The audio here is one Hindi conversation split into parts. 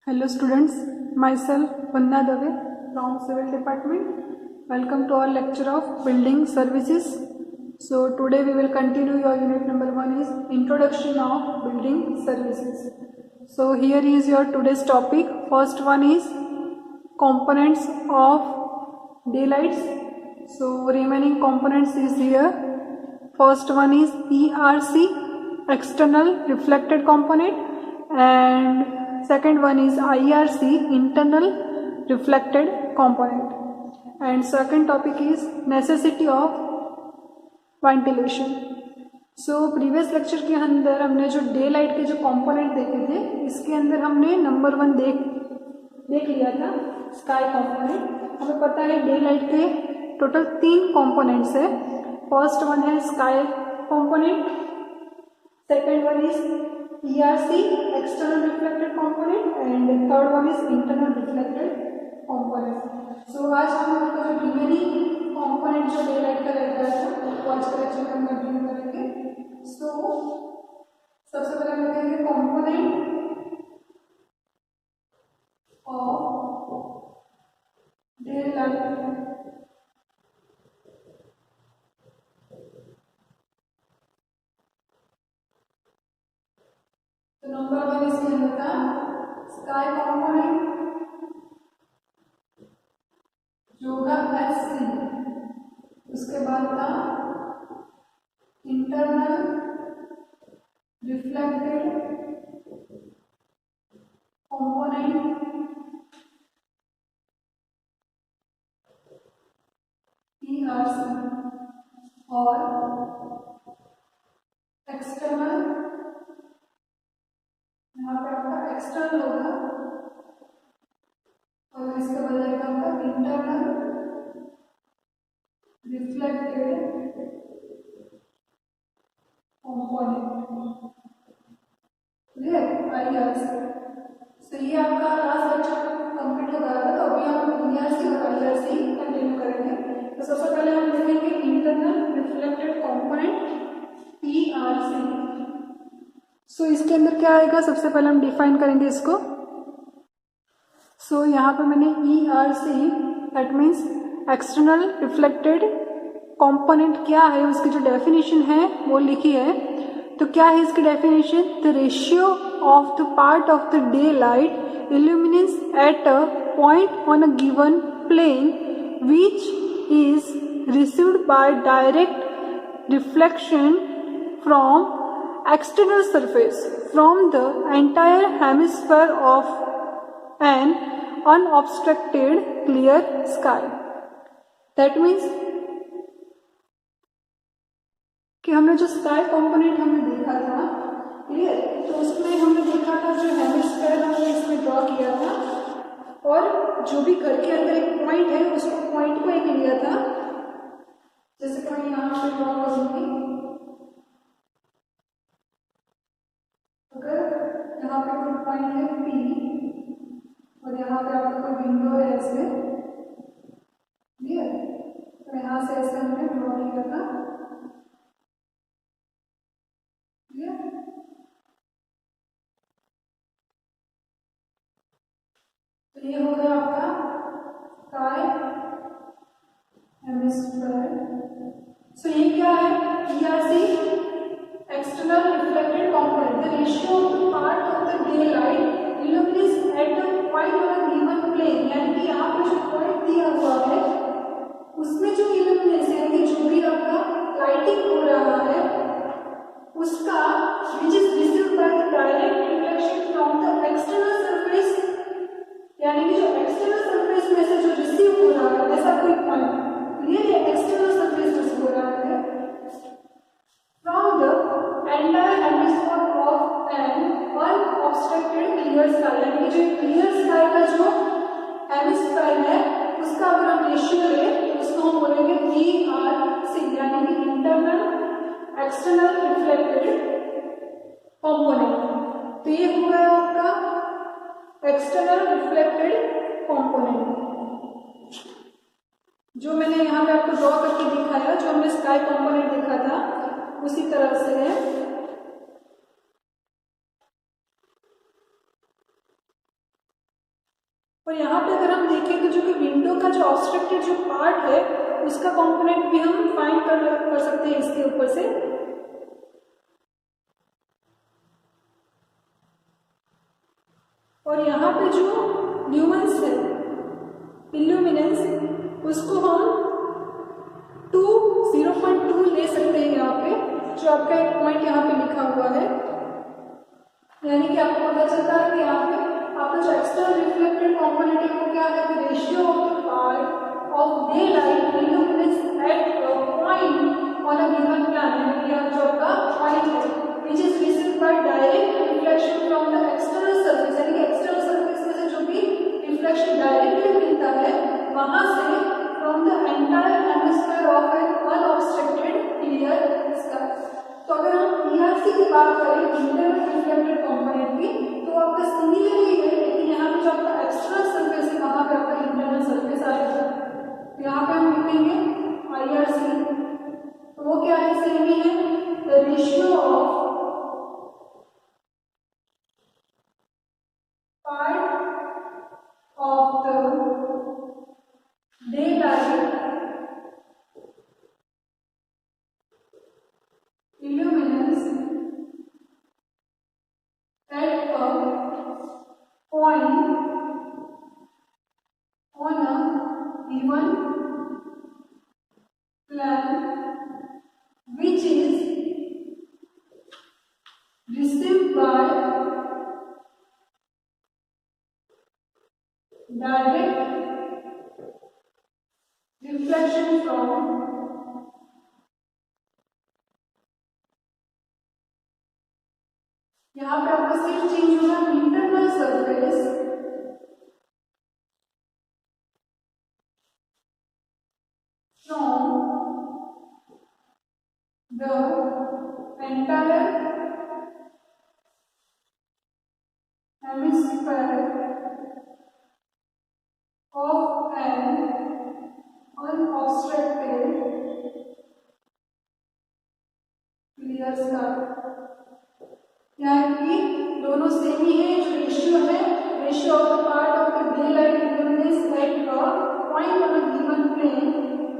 Hello students, myself Vanna Dave from Civil Department. Welcome to our lecture of Building Services. So today we will continue your unit number 1 is Introduction of Building Services. So here is your today's topic. First one is components of daylights. So remaining components is here. First one is ERC, external reflected component, and second one is IRC, internal reflected component. And second topic is necessity of ventilation. So previous lecture के अंदर हमने जो डे लाइट के जो कंपोनेंट देखे थे, इसके अंदर हमने नंबर 1 देख लिया था, स्काई कंपोनेंट. हमें पता है डे लाइट के टोटल 3 कंपोनेंट्स है. फर्स्ट वन है sky component, second one is ERC, external reflected component, and third one is internal reflected component. So आज हम आपका जो रिमेनिंग कंपोनेंट जो डे लाइट का रहता है वो आज के लेक्चर में हम कंटिन्यू करेंगे. सो सबसे पहले हम देखेंगे कंपोनेंट ऑफ डे लाइट. तो नंबर 1 इसके अंदर था स्काई कंपोनेंट जो होगा SC. उसके बाद था इंटरनल रिफ्लेक्टेड कंपोनेंट ERC और एक्सटर्नल, यहाँ पे आपका एक्सटर्नल होगा और इसके बजाय का आपका internal reflected component. Clear? IRC. सो ये आपका लास्ट लेक्चर कंप्लीट हो गया था. तो अभी हम ERC और IRC कंटिन्यू करेंगे. तो सबसे पहले हम देखेंगे इंटरनल रिफ्लेक्टेड कंपोनेंट ERC. सो इसके अंदर क्या आएगा, सबसे पहले हम डिफाइन करेंगे इसको. सो यहाँ पे मैंने ERC that means external reflected component क्या है उसकी जो डेफिनेशन है वो लिखी है. तो क्या है इसकी definition? The ratio of the part of the daylight illuminance at a point on a given plane which is received by direct reflection from external surface from the entire hemisphere of an unobstructed clear sky. That means कि हमने जो स्काई कंपोनेंट हमने देखा था, क्लियर, तो उसमें हमने देखा था जो हेमिस्फीयर हमने इसमें ड्रॉ किया था और जो भी घर के अंदर एक पॉइंट है उसको पॉइंट को एक लिया था. जैसे कि मैं यहाँ पे ड्रॉ करूंगी, यहाँ पे कोई पॉइंट है P और यहाँ पे आपका कोई विंडो है इसमें, क्लियर. तो यहाँ से ऐसे हमने ड्रॉ किया था, क्लियर. तो ये हो गया आपका स्काई हेमिस्फीयर. सो ये क्या है? ERC external reflected component, the ratio of the part of the daylight illuminates at a point on a given plane. यानी कि यहाँ पे जो पॉइंट दिया हुआ है उसमें जो इल्यूमिनेशन यानी कि जो भी आपका लाइटिंग हो रहा है उसका which is received by the direct reflection from the external surface, यानी कि जो एक्सटर्नल सरफेस में से जो रिसीव हो रहा है ऐसा कोई पॉइंट, क्लियर है, एक्सटर्नल सरफेस में से हो रहा है from the entire hemisphere of an unobstructed clear sky. यानी कि जो क्लियर स्काई का जो हेमिस्फीयर है उसका अगर हम रेशियो लें उसको हम बोलेंगे ERC, यानी कि इंटरनल एक्सटर्नल रिफ्लेक्टेड कंपोनेंट. तो ये हो गया आपका एक्सटर्नल रिफ्लेक्टेड कंपोनेंट जो मैंने यहाँ पे आपको ड्रॉ करके दिखाया, जो हमने स्काई कंपोनेंट देखा था उसी तरह से है. और यहाँ पे अगर हम देखें तो जो कि विंडो का जो ऑब्स्ट्रक्टेड जो पार्ट है उसका कंपोनेंट भी हम फाइंड कर सकते हैं इसके ऊपर से। और यहाँ पे जो ल्यूमेंस है, इल्यूमिनेंस, उसको हम 0.2 ले सकते हैं यहाँ पे, जो आपका एक पॉइंट यहाँ पे लिखा हुआ है। यानी कि आपको पता चलता है कि यहाँ पे आपका जो एक्सटर्नल रिफ्लेक्टेड कंपोनेंट है वो क्या है, ratio of the part of day light illuminance at a point on a given plan, यानी कि जो आपका पॉइंट है which is received by direct reflection from the external surface, यानी कि एक्सटर्नल सरफेस में से जो भी रिफ्लेक्शन डायरेक्टली मिलता है वहां से from the entire hemisphere of an unobstructed clear sky। तो अगर हम ERC की बात करें, इंटरनल रिफ्लेक्टेड कंपोनेंट की, तो आपका सिमिलरली है, लेकिन यहाँ पे जो आपका एक्सटर्नल सरफेस है वहां पे आपका इंटरनल सरफेस आएगा। यहाँ पे हम लिखेंगे IRC, तो वो क्या है, सेम ही है, the ratio of part of the daylight illuminance at a point on a given plan which is received by direct reflection from यहाँ पे आपका सिर्फ चेंज होगा internal surface from the entire hemisphere of an unobstructed clear sky। यहाँ की दोनों सेम ही है, जो रेशियो है, ratio of the part of the daylight illuminance at a point on a given plane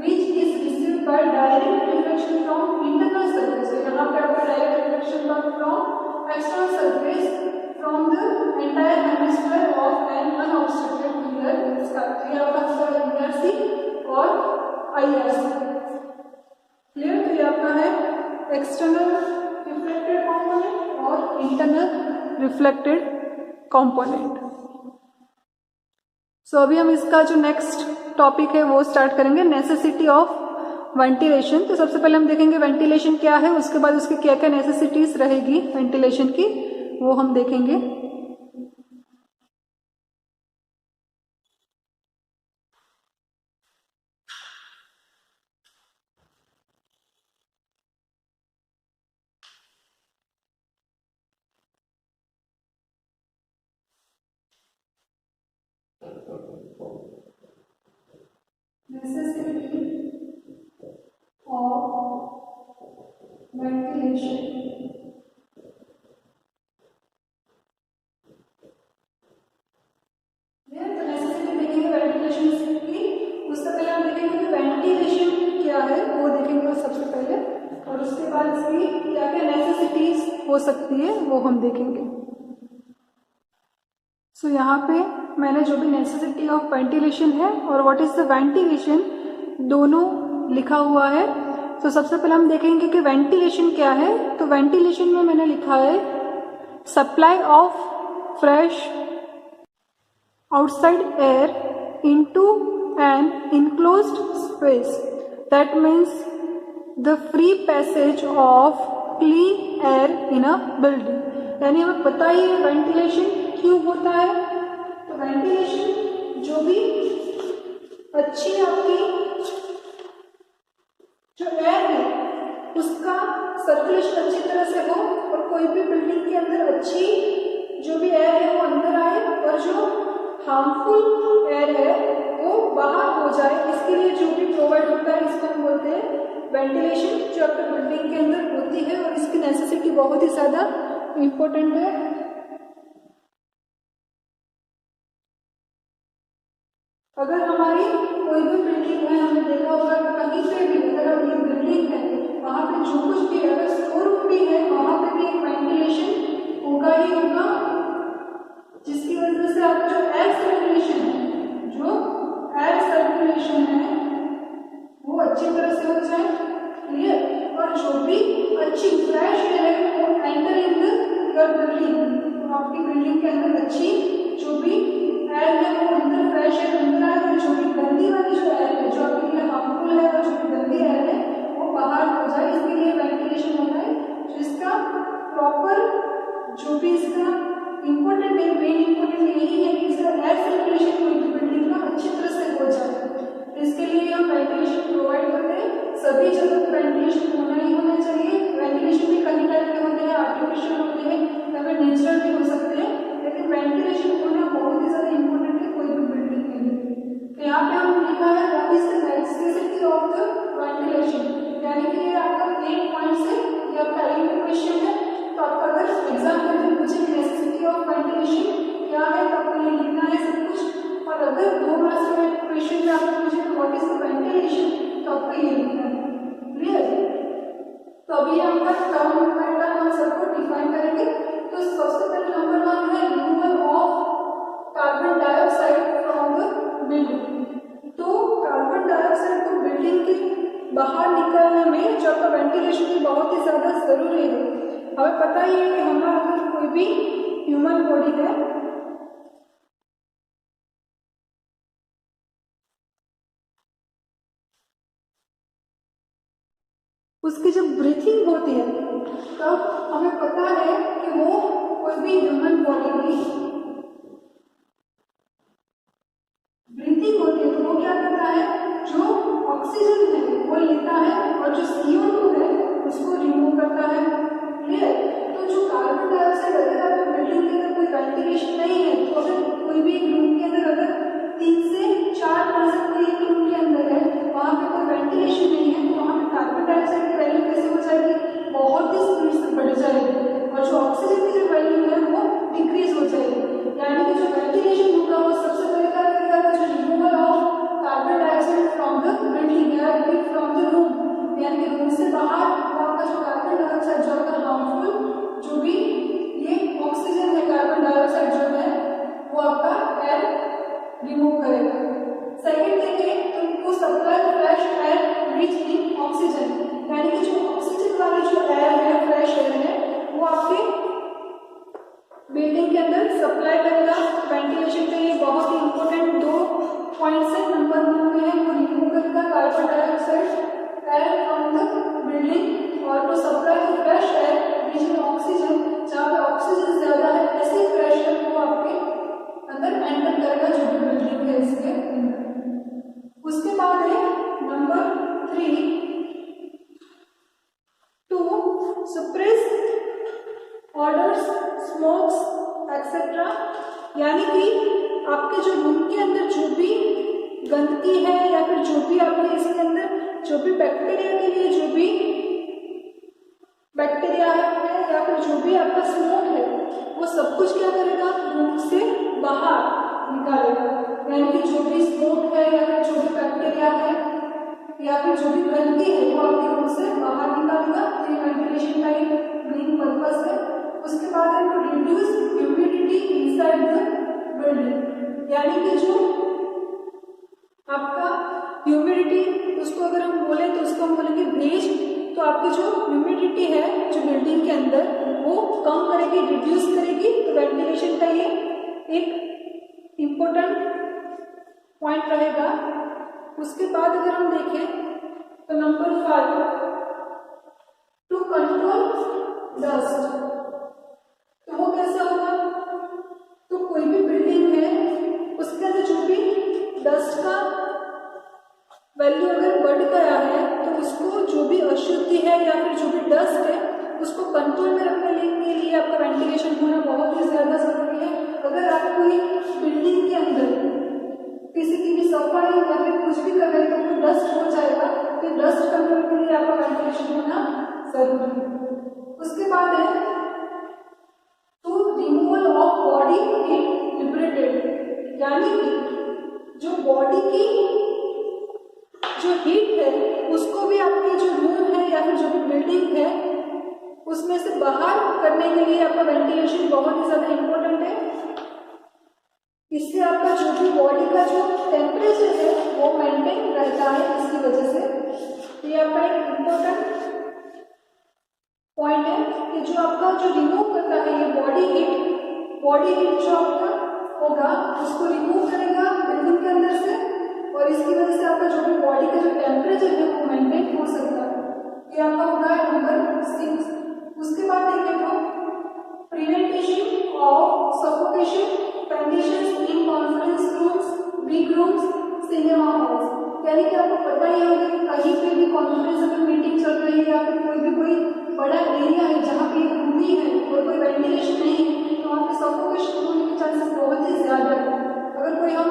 which is received by direct reflection from internal surface. तो यहाँ पे आपका direct reflection from external surface from the entire hemisphere of an unobstructed clear sky. तो ये आपका ERC और IRC क्लियर। तो ये आपका है एक्सटर्नल रिफ्लेक्टेड कंपोनेंट और इंटरनल रिफ्लेक्टेड कंपोनेंट। सो अभी हम इसका जो नेक्स्ट टॉपिक है वो स्टार्ट करेंगे, नेसेसिटी ऑफ वेंटिलेशन। तो सबसे पहले हम देखेंगे वेंटिलेशन क्या है, उसके बाद उसकी क्या क्या नेसेसिटीज रहेगी वेंटिलेशन की, वो हम देखेंगे। Necessity of ventilation। तो नेसेसिटी देखेंगे वेंटिलेशन की, उससे पहले हम देखेंगे कि वेंटिलेशन क्या है वो देखेंगे सबसे पहले, और उसके बाद इसकी क्या क्या नेसेसिटीज हो सकती है वो हम देखेंगे। सो यहाँ पे मैंने जो भी नेसेसिटी ऑफ वेंटिलेशन है और व्हाट इज द वेंटिलेशन दोनों लिखा हुआ है। तो सबसे पहले हम देखेंगे कि वेंटिलेशन क्या है। तो वेंटिलेशन में मैंने लिखा है supply of fresh outside air into an enclosed space, that means the free passage of clean air in a building. यानी हमें पता ही है वेंटिलेशन क्यों होता है। तो वेंटिलेशन जो भी अच्छी आपकी जो एयर है उसका सर्कुलेशन अच्छी तरह से हो और कोई भी बिल्डिंग के अंदर अच्छी जो भी एयर है वो अंदर आए और जो हार्मफुल एयर है वो बाहर हो जाए, इसके लिए जो भी प्रोवाइड होता है इसको हम बोलते हैं वेंटिलेशन, जो आपके बिल्डिंग के अंदर होती है। और इसकी नेसेसिटी बहुत ही ज़्यादा इम्पोर्टेंट है। अंदर अच्छी जो भी एयर है वो अंदर फ्रेश एयर अंदर आए, और जो भी गंदी वाली जो एयर है जो आपके लिए हार्मफुल है और जो भी गंदी एयर है वो बाहर हो जाए, इसके लिए वेंटिलेशन होता है। तो इसका प्रॉपर जो भी इसका इम्पोर्टेंट है, मेन इम्पोर्टेंट यही है कि इसका एयर सर्कुलेशन कोई भी बिल्डिंग का अच्छी तरह से हो जाए। तो इसके लिए हम वेंटिलेशन प्रोवाइड करते हैं। सभी जगह वेंटिलेशन होना ही होना चाहिए। वेंटिलेशन भी कई टाइप के होते हैं, आर्टिफिशियल होते हैं या फिर नेचुरल भी हो सकते हैं, लेकिन वेंटिलेशन होना बहुत ही ज़्यादा इम्पोर्टेंट है कोई भी बिल्डिंग के लिए। तो यहाँ पे हम लिखा है what is the necessity of the ventilation, यानी कि ये आपका 8 पॉइंट्स है, ये आपका एक क्वेश्चन है। तो आपका अगर एग्जाम में पूछे नेसेसिटी ऑफ वेंटिलेशन क्या है तो आपको ये लिखना है सब कुछ। और अगर 2 मार्क्स का क्वेश्चन में आपको पूछे तो व्हाट इज द वेंटिलेशन तो आपको ये लिखना है। क्लियर? तो अभी आपका टर्म का हम सबको डिफाइन करेंगे। तो सबसे पहले नंबर 1 है removal of carbon dioxide from the building. तो कार्बन डाइऑक्साइड को बिल्डिंग के बाहर निकालने में जो आपका वेंटिलेशन की बहुत ही ज़्यादा ज़रूरी है। हमें पता ही है कि हमारा अगर कोई भी ह्यूमन बॉडी है उसकी जब ब्रीथिंग होती है तब हमें पता है कि वो कोई भी ह्यूमन बॉडी की ब्रीथिंग होती है तो वो क्या करता है, जो ऑक्सीजन है वो लेता है और जो CO2 है उसको रिमूव करता है। क्लियर? तो जो कार्बन डाइऑक्साइड अगर आपकी बिल्डिंग के अंदर कोई वेंटिलेशन नहीं है तो अगर कोई भी रूम के अंदर अगर 3 से 4% कोई एक रूम के अंदर है वहाँ पे कोई वेंटिलेशन नहीं है तो वहाँ पे कार्बन डाइऑक्साइड की वैल्यू कैसे हो जाएगी, बहुत ही स्पीड से बढ़ जाएगी और जो ऑक्सीजन की जो वैल्यू है वो डिक्रीज हो जाएगी। यानी कि जो वेंटिलेशन होगा वो सबसे पहले क्या करेगा, जो removal of carbon dioxide from the building या फ्रॉम द रूम, यानी कि रूम से बाहर वो आपका जो कार्बन डाइऑक्साइड जो आपका हार्मफुल जो भी ये ऑक्सीजन है कार्बन डाइऑक्साइड जो है वो आपका एयर रिमूव करेगा। सेकेंड देखिए तो supply fresh air rich in oxygen, यानी कि जो ऑक्सीजन वाली जो एयर है फ्रेश एयर है वो आपके बिल्डिंग के अंदर सप्लाई करेगा। वेंटिलेशन के लिए बहुत ही इंपॉर्टेंट 2 पॉइंट्स है। नंबर 1 में है वो रिमूव करेगा carbon dioxide air from the building और to supply fresh air rich in oxygen, जहाँ पे ऑक्सीजन ज़्यादा है ऐसे फ्रेश एयर को आपके अंदर एंटर करेगा जो भी बिल्डिंग है इसके अंदर। उसके बाद है number 3 to suppress odours smokes etcetera, यानी कि आपके जो रूम के अंदर जो भी गंदगी है या फिर जो भी आपके इसके अंदर जो भी बैक्टीरिया के लिए जो भी बैक्टीरिया है या फिर जो भी आपका स्मोक है वो सब कुछ क्या करेगा, रूम से बाहर निकालेगा। यानी कि जो भी स्मोक है या फिर जो भी बैक्टीरिया है या फिर जो भी गंदगी है वो आपके रूम से बाहर निकालेगा। ये वेंटिलेशन का एक मेन पर्पस है। उसके बाद है to reduce humidity inside the building, यानी कि जो आपका ह्यूमिडिटी उसको अगर हम बोले तो उसको हम बोलेंगे भेज, तो आपकी जो ह्यूमिडिटी है जो बिल्डिंग के अंदर वो कम करेगी, रिड्यूस करेगी। तो वेंटिलेशन का ये एक इम्पोर्टेंट पॉइंट रहेगा। उसके बाद अगर हम देखें तो नंबर 5 टू कंट्रोल डस्ट, तो वो कैसे होगा, तो कोई भी बिल्डिंग है उसके अंदर जो भी डस्ट का वैल्यू अगर बढ़ गया है तो उसको जो भी अशुद्धि है या फिर जो भी डस्ट है उसको कंट्रोल में रखने के लिए आपका वेंटिलेशन होना बहुत ही ज़्यादा ज़रूरी है। अगर आप कोई बिल्डिंग के अंदर किसी की भी सफाई या फिर कुछ भी कर रहे हैं तो डस्ट हो जाएगा, तो डस्ट कंट्रोल के लिए आपका वेंटिलेशन होना जरूरी है। उसके बाद है to removal of body heat liberated, यानी कि जो बॉडी की जो हीट है उसको भी आपकी जो रूम है या फिर जो भी बिल्डिंग है उसमें से बाहर करने के लिए आपका वेंटिलेशन बहुत ही ज़्यादा इम्पोर्टेंट है। इससे आपका जो भी बॉडी का जो टेम्परेचर है वो मेंटेन रहता है, इसकी वजह से ये आपका एक इम्पोर्टेंट पॉइंट है कि जो आपका जो रिमूव करता है ये बॉडी हीट बॉडी हीट जो आपका होगा उसको रिमूव करेगा बिल्डिंग के अंदर से, और इसकी वजह से आपका जो भी बॉडी का जो टेम्परेचर है वो मेंटेन हो सकता है। ये आपका होगा नंबर 6। उसके बाद देखें तो prevention of suffocation conditions in conference rooms, big rooms, cinema halls. यानी कि आपको पता ही होगा कि कहीं पे भी कॉन्फ्रेंस अगर मीटिंग चल रही है या फिर कोई बड़ा एरिया है जहाँ पे भूमि है और कोई वेंटिलेशन नहीं है, तो वहाँ पे सफोकेशन होने के चांसेस बहुत ही ज़्यादा है। अगर कोई हम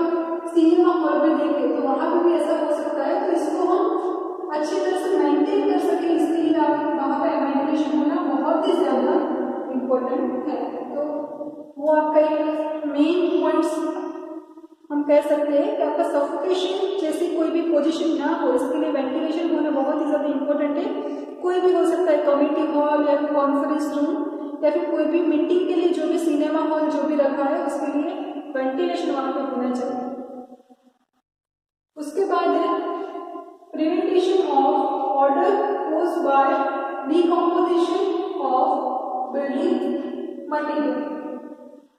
सिनेमा हॉल में देखें तो वहाँ पे भी ऐसा हो सकता है, तो इसको हम अच्छी तरह से मेंटेन कर सकें इसके लिए वहाँ पे वेंटिलेशन होना बहुत ही ज़्यादा इम्पोर्टेंट है। तो वो आपका एक मेन पॉइंट्स हम कह सकते हैं कि आपका सफोकेशन जैसी कोई भी पोजीशन ना हो, इसके लिए वेंटिलेशन होना बहुत ही ज़्यादा इम्पोर्टेंट है। कोई भी हो सकता है, कम्युनिटी हॉल या फिर कॉन्फ्रेंस रूम या फिर कोई भी मीटिंग के लिए जो भी सिनेमा हॉल जो भी रखा है उसके लिए वेंटिलेशन वहाँ पर होना चाहिए। उसके बाद है prevention of order caused by decomposition of building material.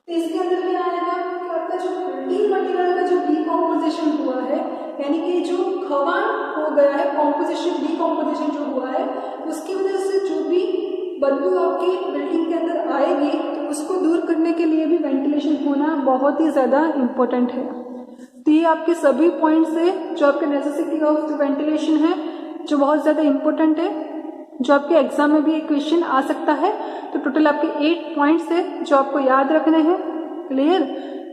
तो इसके अंदर क्या आएगा कि आपका जो बिल्डिंग मटेरियल का जो डिकम्पोजिशन हुआ है, यानी कि जो खवान हो गया है, कॉम्पोजिशन डिकम्पोजिशन जो हुआ है, उसकी वजह से जो भी बदबू आपकी बिल्डिंग के अंदर आएगी तो उसको दूर करने के लिए भी वेंटिलेशन होना बहुत ही ज़्यादा इम्पोर्टेंट है। तो ये आपके सभी पॉइंट्स है जो आपके नेसेसिटी ऑफ वेंटिलेशन है, जो बहुत ज़्यादा इम्पोर्टेंट है, जो आपके एग्जाम में भी एक क्वेश्चन आ सकता है। तो टोटल आपके 8 पॉइंट्स है जो आपको याद रखने हैं। क्लियर?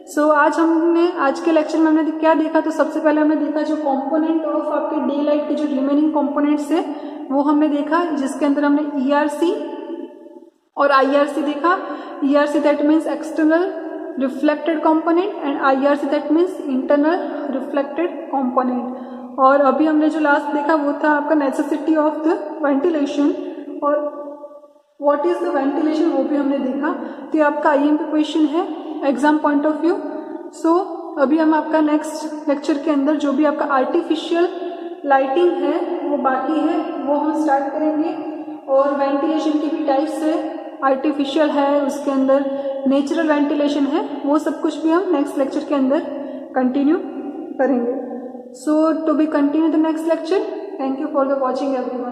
सो आज के लेक्चर में हमने क्या देखा, तो सबसे पहले हमने देखा जो कंपोनेंट ऑफ आपके डे लाइट के जो रिमेनिंग कंपोनेंट्स है वो हमने देखा, जिसके अंदर हमने ERC और IRC देखा। ERC that means external reflected component and IRC that means internal reflected component. और अभी हमने जो लास्ट देखा वो था आपका नेसेसिटी ऑफ द वेंटिलेशन और व्हाट इज द वेंटिलेशन, वो भी हमने देखा। तो ये आपका IMP क्वेश्चन है एग्जाम पॉइंट ऑफ व्यू। सो अभी हम आपका नेक्स्ट लेक्चर के अंदर जो भी आपका आर्टिफिशियल लाइटिंग है वो बाकी है, वो हम स्टार्ट करेंगे। और वेंटिलेशन की भी टाइप्स है, आर्टिफिशियल है, उसके अंदर नेचुरल वेंटिलेशन है, वो सब कुछ भी हम नेक्स्ट लेक्चर के अंदर कंटिन्यू करेंगे। So to be continue the next lecture. Thank you for the watching everyone.